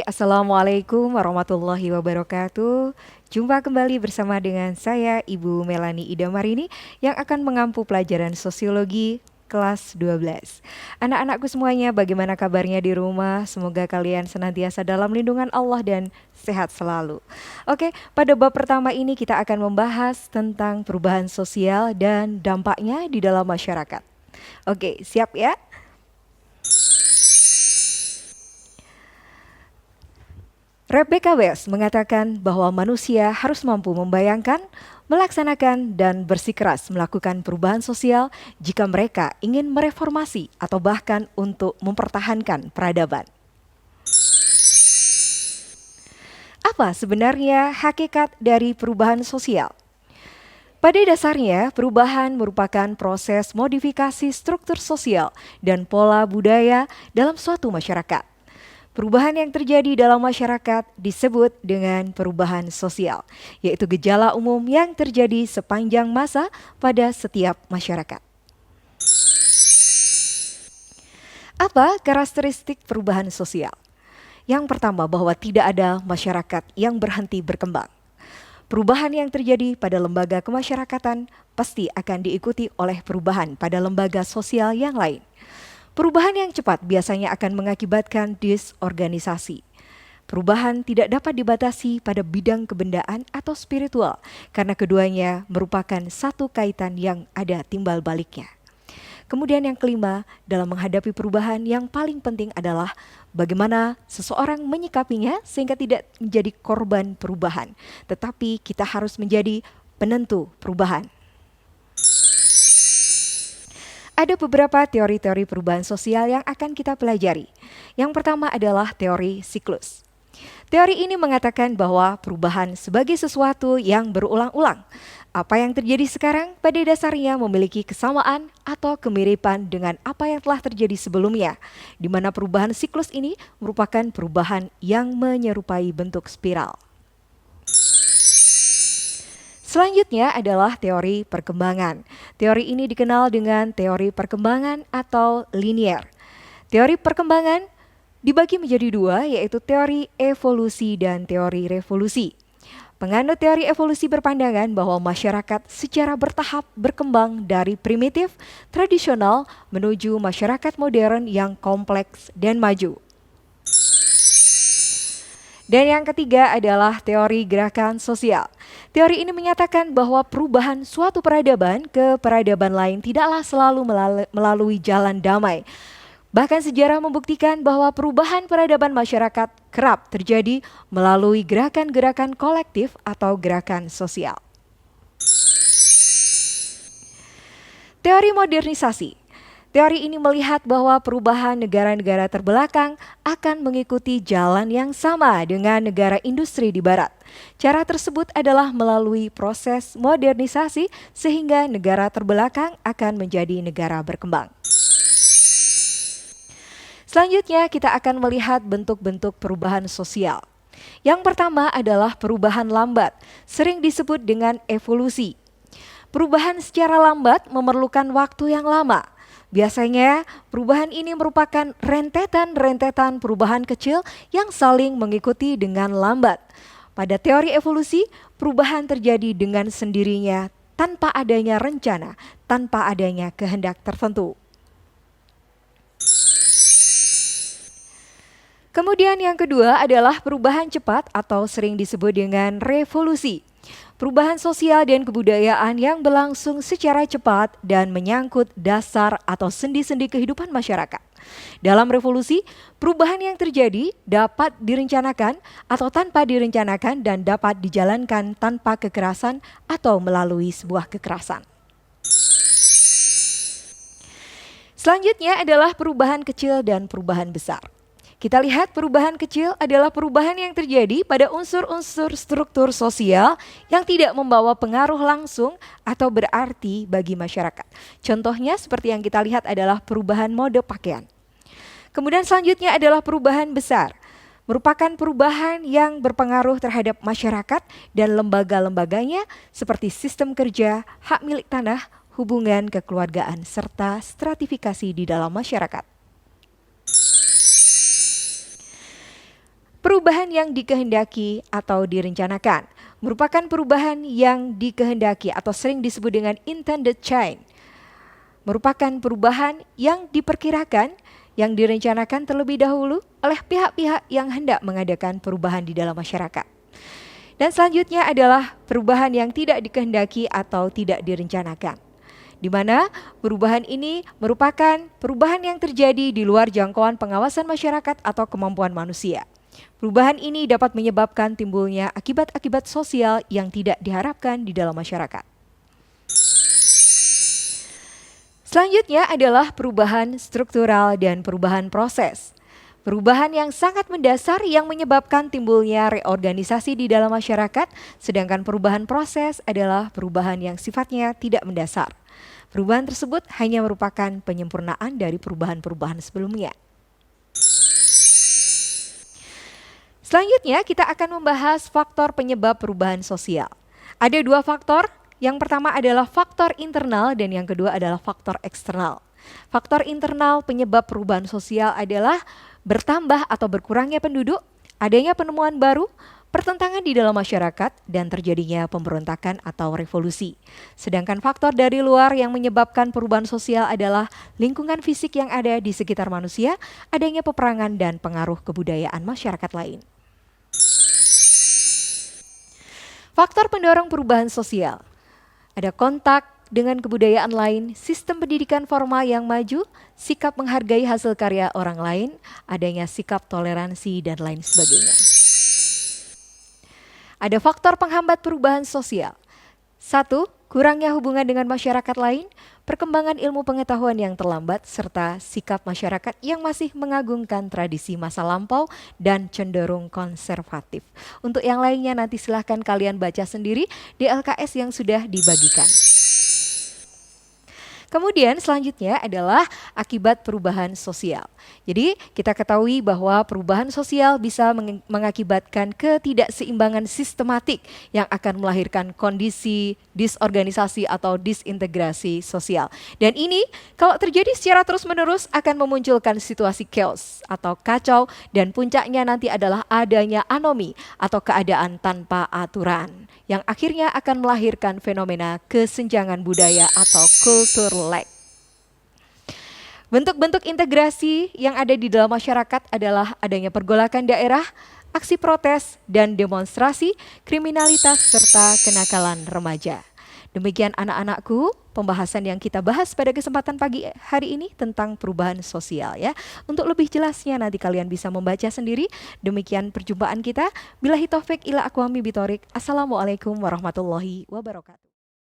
Assalamualaikum warahmatullahi wabarakatuh. Jumpa kembali bersama dengan saya Ibu Melani Ida Marini yang akan mengampu pelajaran sosiologi kelas 12. Anak-anakku semuanya, bagaimana kabarnya di rumah? Semoga kalian senantiasa dalam lindungan Allah dan sehat selalu. Oke, pada bab pertama ini kita akan membahas tentang perubahan sosial dan dampaknya di dalam masyarakat. Oke, siap ya? Rebecca Wells mengatakan bahwa manusia harus mampu membayangkan, melaksanakan, dan bersikeras melakukan perubahan sosial jika mereka ingin mereformasi atau bahkan untuk mempertahankan peradaban. Apa sebenarnya hakikat dari perubahan sosial? Pada dasarnya, perubahan merupakan proses modifikasi struktur sosial dan pola budaya dalam suatu masyarakat. Perubahan yang terjadi dalam masyarakat disebut dengan perubahan sosial, yaitu gejala umum yang terjadi sepanjang masa pada setiap masyarakat. Apa karakteristik perubahan sosial? Yang pertama, bahwa tidak ada masyarakat yang berhenti berkembang. Perubahan yang terjadi pada lembaga kemasyarakatan pasti akan diikuti oleh perubahan pada lembaga sosial yang lain. Perubahan yang cepat biasanya akan mengakibatkan disorganisasi. Perubahan tidak dapat dibatasi pada bidang kebendaan atau spiritual karena keduanya merupakan satu kaitan yang ada timbal baliknya. Kemudian yang kelima, dalam menghadapi perubahan yang paling penting adalah bagaimana seseorang menyikapinya sehingga tidak menjadi korban perubahan, tetapi kita harus menjadi penentu perubahan. Ada beberapa teori-teori perubahan sosial yang akan kita pelajari. Yang pertama adalah teori siklus. Teori ini mengatakan bahwa perubahan sebagai sesuatu yang berulang-ulang. Apa yang terjadi sekarang pada dasarnya memiliki kesamaan atau kemiripan dengan apa yang telah terjadi sebelumnya, di mana perubahan siklus ini merupakan perubahan yang menyerupai bentuk spiral. Selanjutnya adalah teori perkembangan. Teori ini dikenal dengan teori perkembangan atau linier. Teori perkembangan dibagi menjadi dua, yaitu teori evolusi dan teori revolusi. Penganut teori evolusi berpandangan bahwa masyarakat secara bertahap berkembang dari primitif, tradisional menuju masyarakat modern yang kompleks dan maju. Dan yang ketiga adalah teori gerakan sosial. Teori ini menyatakan bahwa perubahan suatu peradaban ke peradaban lain tidaklah selalu melalui jalan damai. Bahkan sejarah membuktikan bahwa perubahan peradaban masyarakat kerap terjadi melalui gerakan-gerakan kolektif atau gerakan sosial. Teori modernisasi. Teori ini melihat bahwa perubahan negara-negara terbelakang akan mengikuti jalan yang sama dengan negara industri di barat. Cara tersebut adalah melalui proses modernisasi sehingga negara terbelakang akan menjadi negara berkembang. Selanjutnya kita akan melihat bentuk-bentuk perubahan sosial. Yang pertama adalah perubahan lambat, sering disebut dengan evolusi. Perubahan secara lambat memerlukan waktu yang lama. Biasanya perubahan ini merupakan rentetan-rentetan perubahan kecil yang saling mengikuti dengan lambat. Pada teori evolusi, perubahan terjadi dengan sendirinya tanpa adanya rencana, tanpa adanya kehendak tertentu. Kemudian yang kedua adalah perubahan cepat atau sering disebut dengan revolusi. Perubahan sosial dan kebudayaan yang berlangsung secara cepat dan menyangkut dasar atau sendi-sendi kehidupan masyarakat. Dalam revolusi, perubahan yang terjadi dapat direncanakan atau tanpa direncanakan dan dapat dijalankan tanpa kekerasan atau melalui sebuah kekerasan. Selanjutnya adalah perubahan kecil dan perubahan besar. Kita lihat perubahan kecil adalah perubahan yang terjadi pada unsur-unsur struktur sosial yang tidak membawa pengaruh langsung atau berarti bagi masyarakat. Contohnya seperti yang kita lihat adalah perubahan mode pakaian. Kemudian selanjutnya adalah perubahan besar. Merupakan perubahan yang berpengaruh terhadap masyarakat dan lembaga-lembaganya seperti sistem kerja, hak milik tanah, hubungan kekeluargaan, serta stratifikasi di dalam masyarakat. Perubahan yang dikehendaki atau direncanakan merupakan perubahan yang dikehendaki atau sering disebut dengan intended change. Merupakan perubahan yang diperkirakan, yang direncanakan terlebih dahulu oleh pihak-pihak yang hendak mengadakan perubahan di dalam masyarakat. Dan selanjutnya adalah perubahan yang tidak dikehendaki atau tidak direncanakan, di mana perubahan ini merupakan perubahan yang terjadi di luar jangkauan pengawasan masyarakat atau kemampuan manusia. Perubahan ini dapat menyebabkan timbulnya akibat-akibat sosial yang tidak diharapkan di dalam masyarakat. Selanjutnya adalah perubahan struktural dan perubahan proses. Perubahan yang sangat mendasar yang menyebabkan timbulnya reorganisasi di dalam masyarakat, sedangkan perubahan proses adalah perubahan yang sifatnya tidak mendasar. Perubahan tersebut hanya merupakan penyempurnaan dari perubahan-perubahan sebelumnya. Selanjutnya kita akan membahas faktor penyebab perubahan sosial. Ada dua faktor. Yang pertama adalah faktor internal dan yang kedua adalah faktor eksternal. Faktor internal penyebab perubahan sosial adalah bertambah atau berkurangnya penduduk, adanya penemuan baru, pertentangan di dalam masyarakat, dan terjadinya pemberontakan atau revolusi. Sedangkan faktor dari luar yang menyebabkan perubahan sosial adalah lingkungan fisik yang ada di sekitar manusia, adanya peperangan dan pengaruh kebudayaan masyarakat lain. Faktor pendorong perubahan sosial. Ada kontak dengan kebudayaan lain, sistem pendidikan formal yang maju, sikap menghargai hasil karya orang lain, adanya sikap toleransi, dan lain sebagainya. Ada faktor penghambat perubahan sosial. 1. Kurangnya hubungan dengan masyarakat lain, perkembangan ilmu pengetahuan yang terlambat, serta sikap masyarakat yang masih mengagungkan tradisi masa lampau dan cenderung konservatif. Untuk yang lainnya nanti silahkan kalian baca sendiri di LKS yang sudah dibagikan. Kemudian selanjutnya adalah akibat perubahan sosial. Jadi kita ketahui bahwa perubahan sosial bisa mengakibatkan ketidakseimbangan sistematik yang akan melahirkan kondisi disorganisasi atau disintegrasi sosial. Dan ini kalau terjadi secara terus-menerus akan memunculkan situasi chaos atau kacau, dan puncaknya nanti adalah adanya anomi atau keadaan tanpa aturan yang akhirnya akan melahirkan fenomena kesenjangan budaya atau kultur lag. Bentuk-bentuk integrasi yang ada di dalam masyarakat adalah adanya pergolakan daerah, aksi protes dan demonstrasi, kriminalitas serta kenakalan remaja. Demikian anak-anakku, pembahasan yang kita bahas pada kesempatan pagi hari ini tentang perubahan sosial ya. Untuk lebih jelasnya nanti kalian bisa membaca sendiri. Demikian perjumpaan kita. Billahi taufik ila aqwami bithoriq. Assalamualaikum warahmatullahi wabarakatuh.